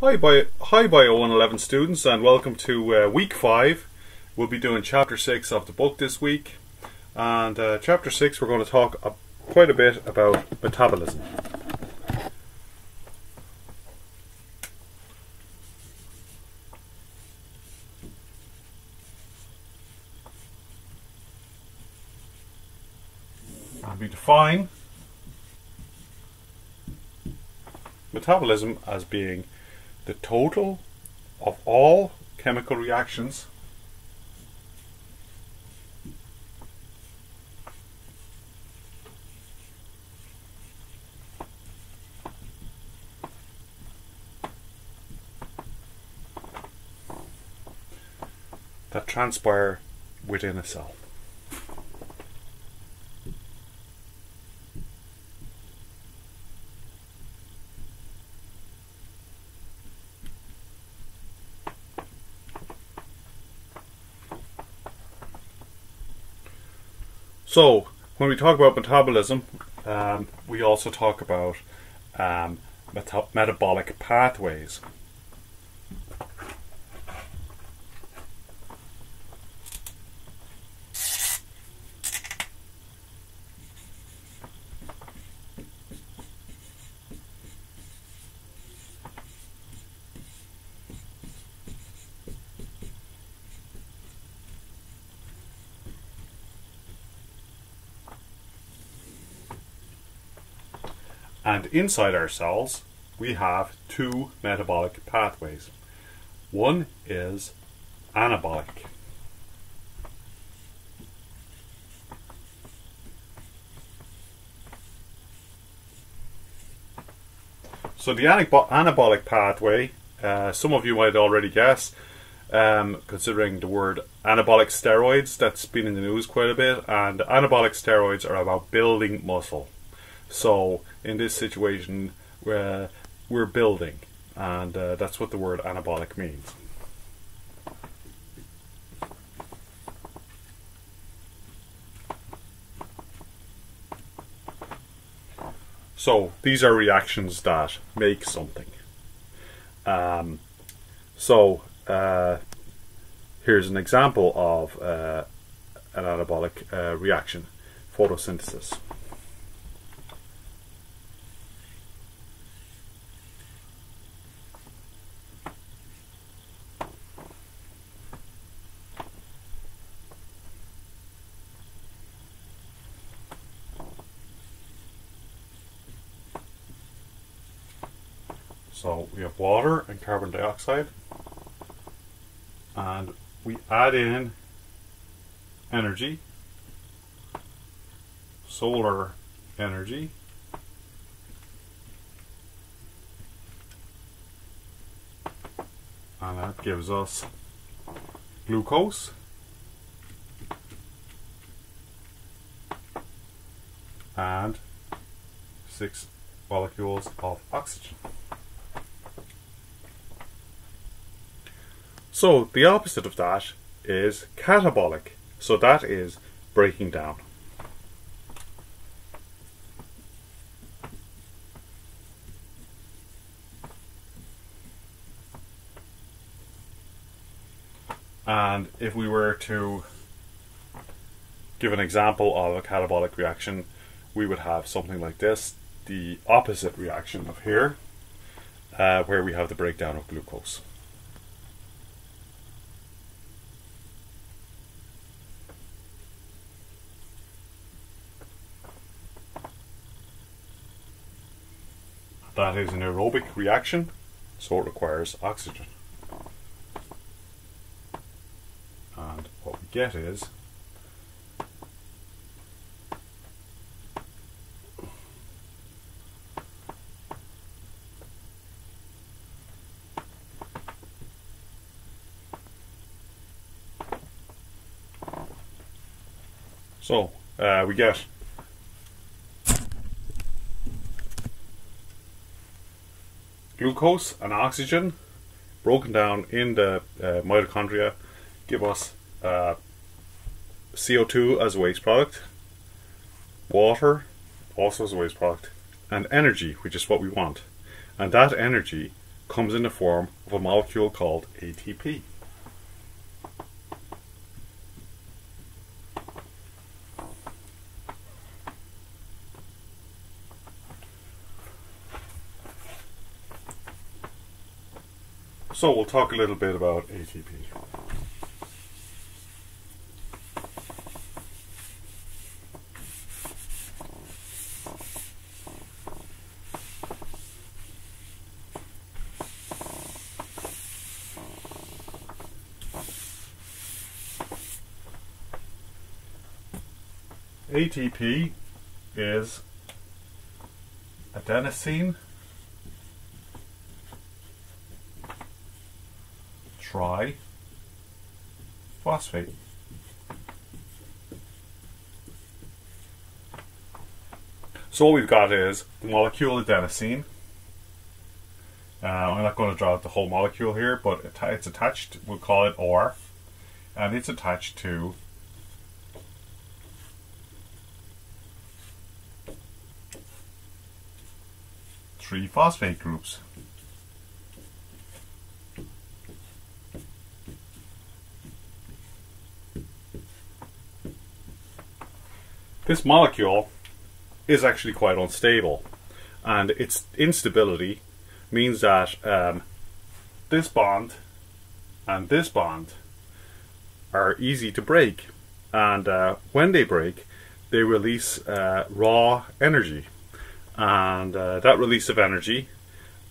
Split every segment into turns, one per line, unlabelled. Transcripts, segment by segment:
Hi Bio 111 students, and welcome to week 5. We'll be doing chapter 6 of the book this week, and chapter 6 we're going to talk quite a bit about metabolism. And we define metabolism as being the total of all chemical reactions that transpire within a cell. So, when we talk about metabolism, we also talk about metabolic pathways. And inside our cells, we have two metabolic pathways. One is anabolic. So the anabolic pathway, some of you might already guess, considering the word anabolic steroids, that's been in the news quite a bit, and anabolic steroids are about building muscle. So in this situation, we're building, and that's what the word anabolic means. So these are reactions that make something. Here's an example of an anabolic reaction: photosynthesis. So we have water and carbon dioxide, and we add in energy, solar energy, and that gives us glucose and 6 molecules of oxygen. So the opposite of that is catabolic. So that is breaking down. And if we were to give an example of a catabolic reaction, we would have something like this, the opposite reaction of here, where we have the breakdown of glucose. That is an aerobic reaction, so it requires oxygen. And what we get is we get glucose and oxygen broken down in the mitochondria, give us CO2 as a waste product, water also as a waste product, and energy, which is what we want. And that energy comes in the form of a molecule called ATP. So we'll talk a little bit about ATP. ATP is adenosine triphosphate. So what we've got is the molecule adenosine. I'm not going to draw out the whole molecule here, but it's attached, we'll call it R, and it's attached to three phosphate groups. This molecule is actually quite unstable, and its instability means that this bond and this bond are easy to break, and when they break, they release raw energy, and that release of energy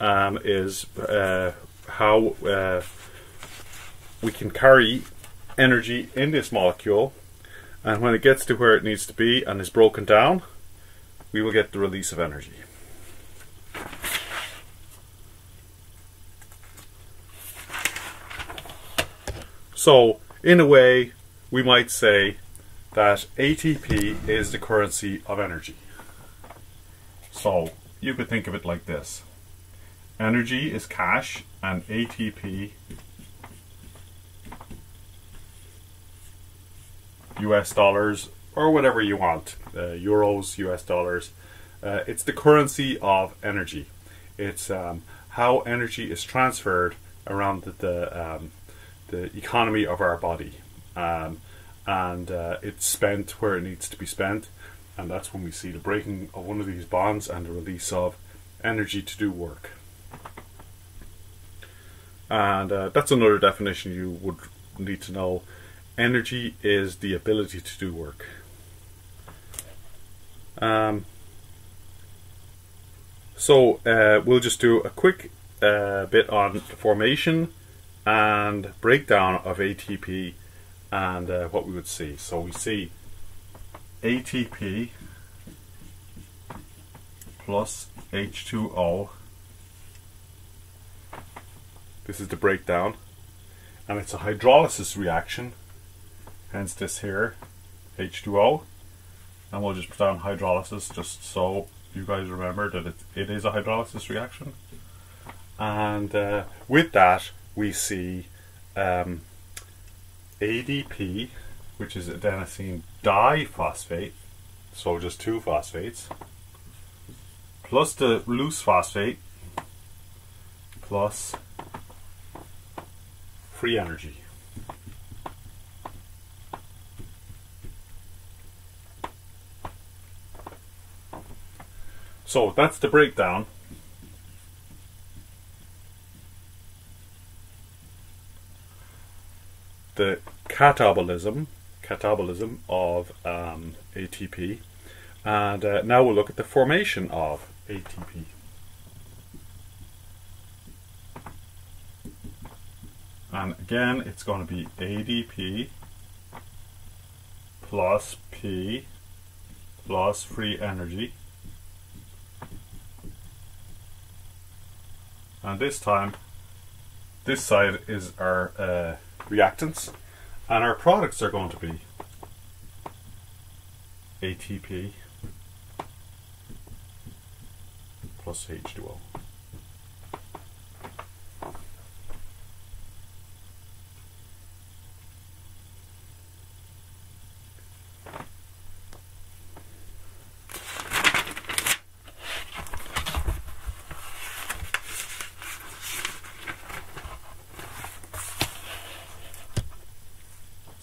is how we can carry energy in this molecule, and when it gets to where it needs to be and is broken down, we will get the release of energy. So, in a way, we might say that ATP is the currency of energy. So, you could think of it like this. Energy is cash, and ATP US dollars, or whatever you want, euros, US dollars. It's the currency of energy. It's how energy is transferred around the economy of our body, and it's spent where it needs to be spent, and that's when we see the breaking of one of these bonds and the release of energy to do work. And that's another definition you would need to know. Energy is the ability to do work. So we'll just do a quick bit on the formation and breakdown of ATP and what we would see. So we see ATP plus H2O. This is the breakdown, and it's a hydrolysis reaction, hence this here, H2O, and we'll just put down hydrolysis just so you guys remember that it is a hydrolysis reaction. And with that we see ADP, which is adenosine diphosphate, so just two phosphates, plus the loose phosphate, plus free energy. So that's the breakdown. The catabolism of ATP, and now we'll look at the formation of ATP. And again, it's going to be ADP plus P plus free energy. And this time, this side is our reactants, and our products are going to be ATP plus H2O.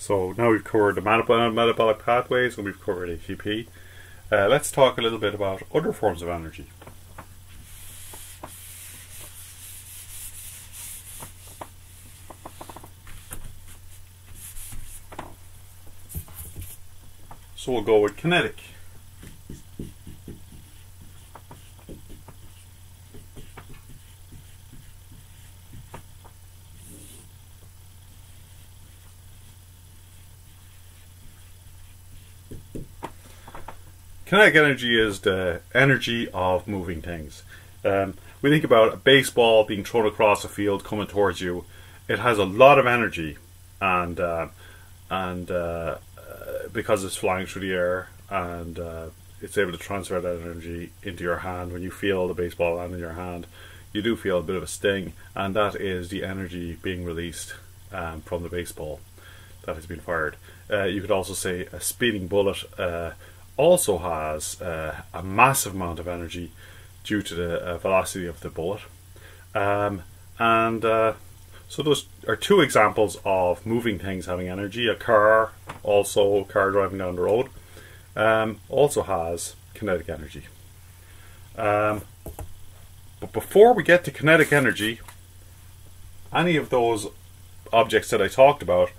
So now we've covered the metabolic pathways and we've covered ATP. Let's talk a little bit about other forms of energy. So we'll go with kinetic. Kinetic energy is the energy of moving things. We think about a baseball being thrown across a field coming towards you. It has a lot of energy, and because it's flying through the air, and it's able to transfer that energy into your hand. When you feel the baseball land in your hand, you do feel a bit of a sting, and that is the energy being released from the baseball that has been fired. You could also say a speeding bullet also has a massive amount of energy due to the velocity of the bullet. So those are two examples of moving things having energy. A car driving down the road, also has kinetic energy. But before we get to kinetic energy, any of those objects that I talked about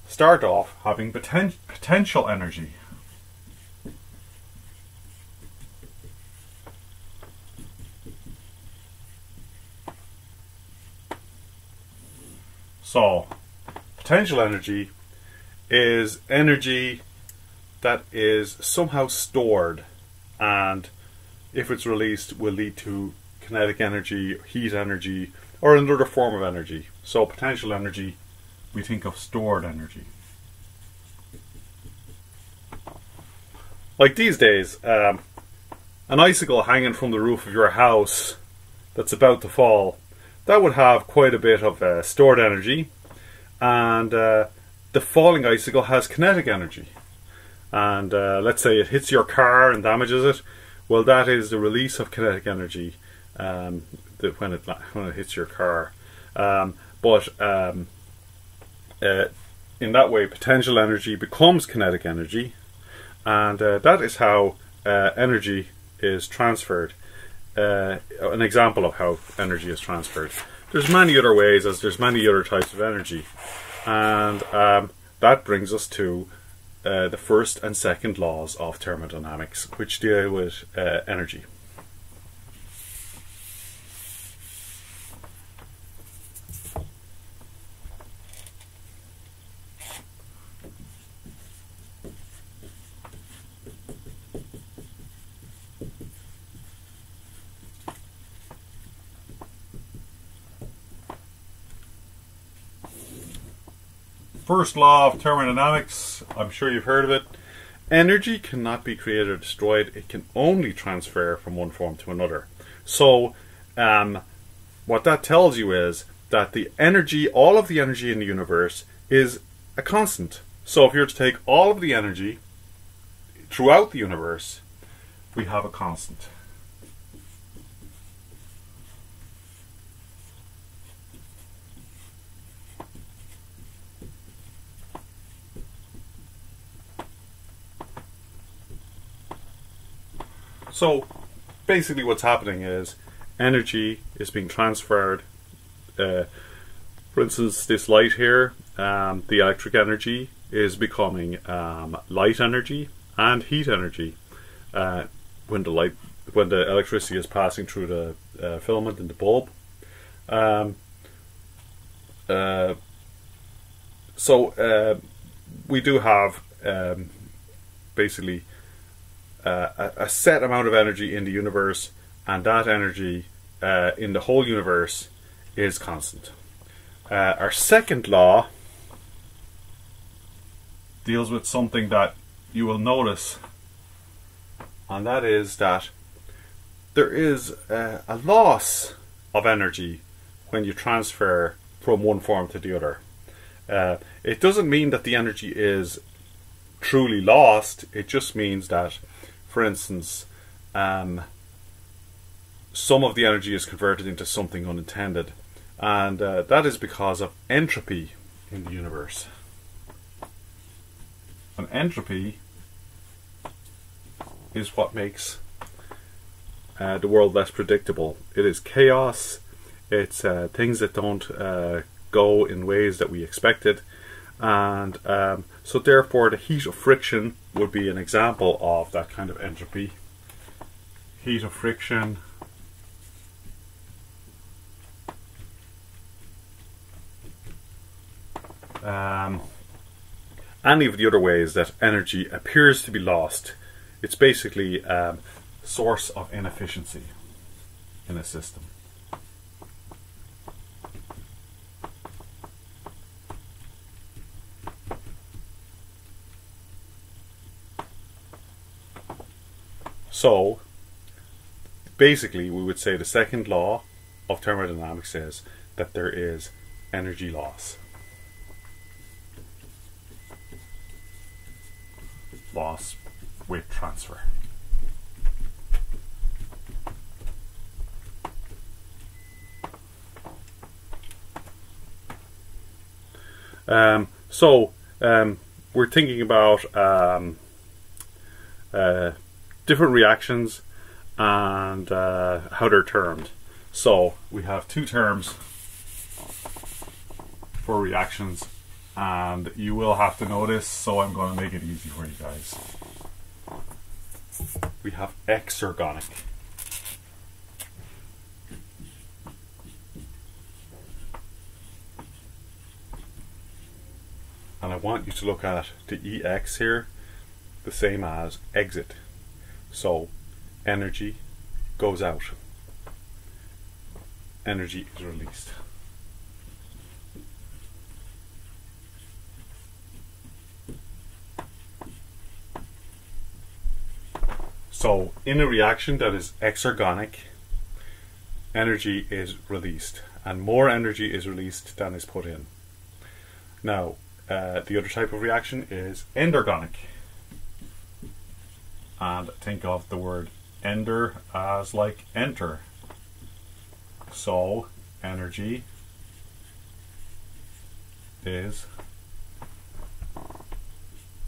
start off having potential energy. So, potential energy is energy that is somehow stored, and if it's released will lead to kinetic energy, heat energy, or another form of energy. So potential energy, we think of stored energy. Like these days, an icicle hanging from the roof of your house that's about to fall, that would have quite a bit of stored energy, and the falling icicle has kinetic energy. And let's say it hits your car and damages it. Well, that is the release of kinetic energy when it hits your car. But in that way, potential energy becomes kinetic energy, and that is how energy is transferred. An example of how energy is transferred. There's many other ways, as there's many other types of energy, and that brings us to the first and second laws of thermodynamics, which deal with energy. First law of thermodynamics, I'm sure you've heard of it. Energy cannot be created or destroyed. It can only transfer from one form to another. So what that tells you is that the energy, all of the energy in the universe, is a constant. So if you're to take all of the energy throughout the universe, we have a constant. So basically what's happening is energy is being transferred. For instance, this light here, the electric energy is becoming light energy and heat energy when the electricity is passing through the filament in the bulb. So we do have basically a set amount of energy in the universe, and that energy in the whole universe is constant. Our second law deals with something that you will notice, and that is that there is a loss of energy when you transfer from one form to the other. It doesn't mean that the energy is truly lost. It just means that, for instance, some of the energy is converted into something unintended, and that is because of entropy in the universe. And entropy is what makes the world less predictable. It is chaos. It's things that don't go in ways that we expected. And so therefore the heat of friction would be an example of that kind of entropy. Heat of friction any of the other ways that energy appears to be lost. It's basically a source of inefficiency in a system. So basically we would say the second law of thermodynamics says that there is energy loss. Loss with transfer. We're thinking about different reactions and how they're termed. So we have two terms for reactions, and you will have to know this, so I'm going to make it easy for you guys. We have exergonic. And I want you to look at the EX here, the same as exit. So energy goes out. Energy is released. So in a reaction that is exergonic, energy is released, and more energy is released than is put in. Now, the other type of reaction is endergonic. And think of the word ender as like enter. So energy is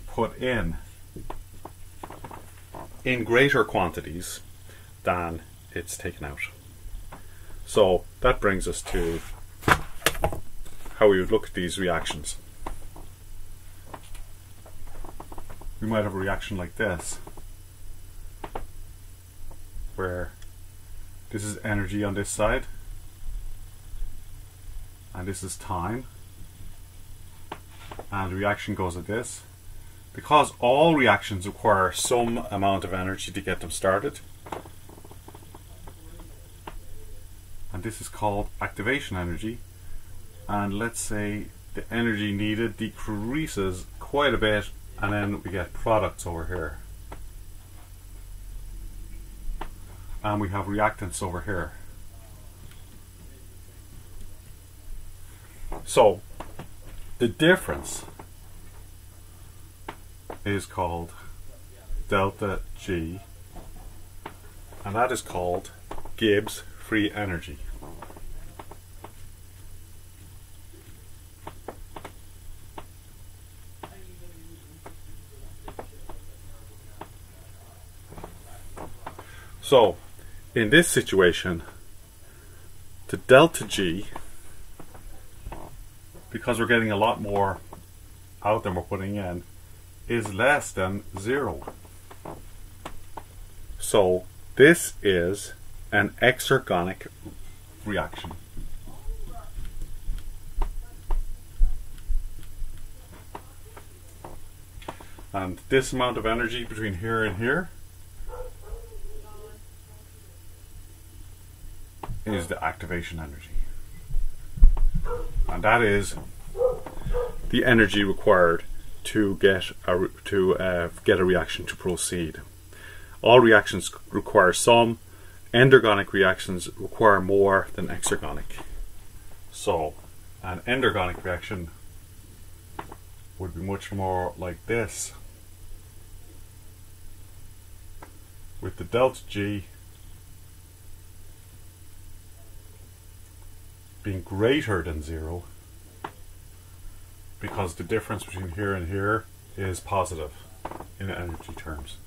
put in greater quantities than it's taken out. So that brings us to how we would look at these reactions. We might have a reaction like this, where this is energy on this side and this is time, and the reaction goes like this. Because all reactions require some amount of energy to get them started, and this is called activation energy, and let's say the energy needed decreases quite a bit, and then we get products over here, and we have reactants over here. So the difference is called delta G, and that is called Gibbs free energy. So in this situation, the delta G, because we're getting a lot more out than we're putting in, is less than 0. So this is an exergonic reaction. And this amount of energy between here and here is the activation energy. And that is the energy required to get a reaction to proceed. All reactions require some. Endergonic reactions require more than exergonic. So an endergonic reaction would be much more like this, with the delta G being greater than 0, because the difference between here and here is positive in energy terms.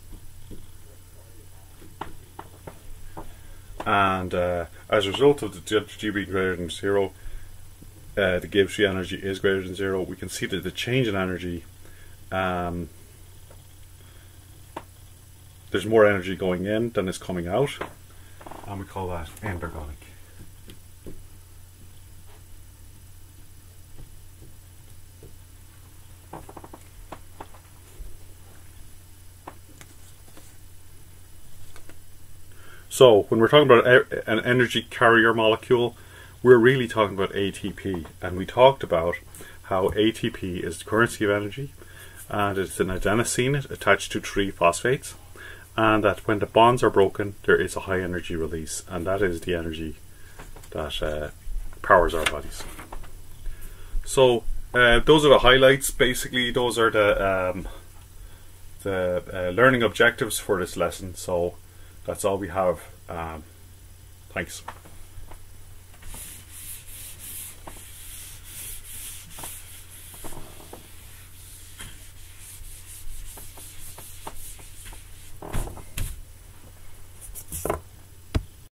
And as a result of the G being greater than 0, the Gibbs energy is greater than 0. We can see that the change in energy, there's more energy going in than is coming out, and we call that endergonic. So when we're talking about an energy carrier molecule, we're really talking about ATP, and we talked about how ATP is the currency of energy, and it's an adenosine attached to 3 phosphates, and that when the bonds are broken there is a high energy release, and that is the energy that powers our bodies. So those are the highlights. Basically those are the learning objectives for this lesson. So that's all we have. Thanks.